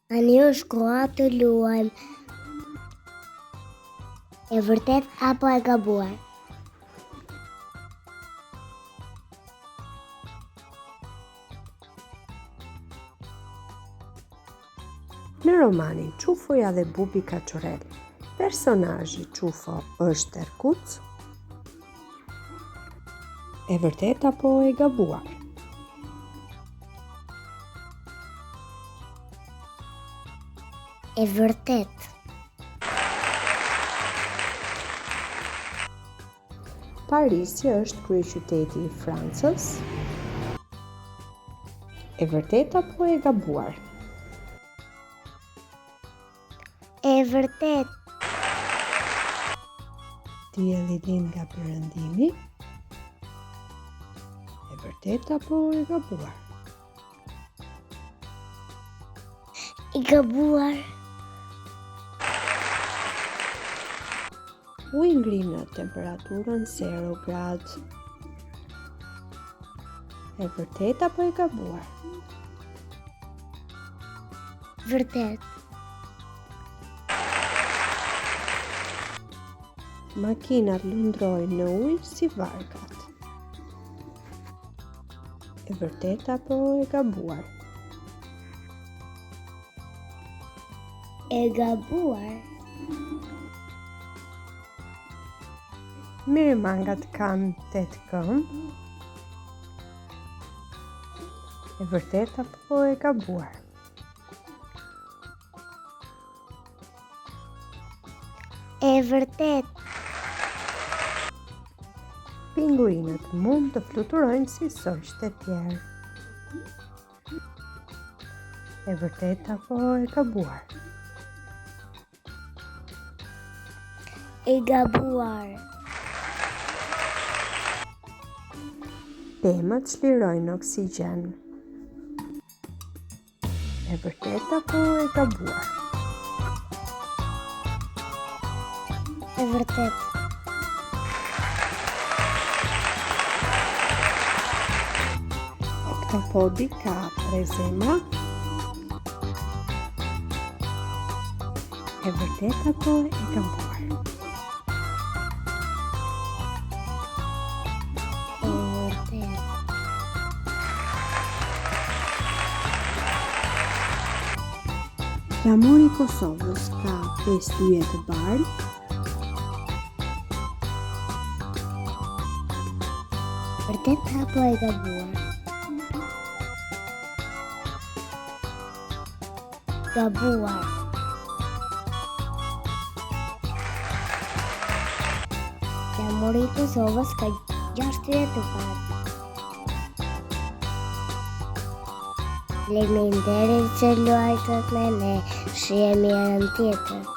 Tani është koha të luajmë. E vërtet apo e gabuar? Në romanin Qufoja dhe Bubi Kaçorel, personazhi Qufo është Erkuc? E vërtet apo e gabuar? E vërtet. Parisi është kryeqyteti i Francës? E vërtet apo e gabuar? E vërtet. Dielli lind nga perëndimi? E vërtet apo e gabuar? E gabuar. U ngri në temperaturën 0 gradë. E vërtet apo e gabuar? Vërtet. Makinat lundrojnë në ujë si varkat. E vërtet apo e gabuar? E gabuar. Mirimangat kanë 8 këmbë? E vërtet apo e gabuar? E vërtet. Pinguinët mund të fluturojnë si shoqtë e tjerë. E vërtet apo e gabuar? E gabuar. Pemët çlirojnë oksigjen. E vërtet apo e gabuar? E vërtet. Oktapodi ka 3 zemra? E vërtet apo e gabuar? E vërtet. Flamuri i Kosovës ka 5 yje të bardhë? Vërtet apo e gabuar? Gabuar. Flamuri i Kosovës ka 6 yje të bardhë. Faleminderit që luajtët me ne, shihemi herën tjetër.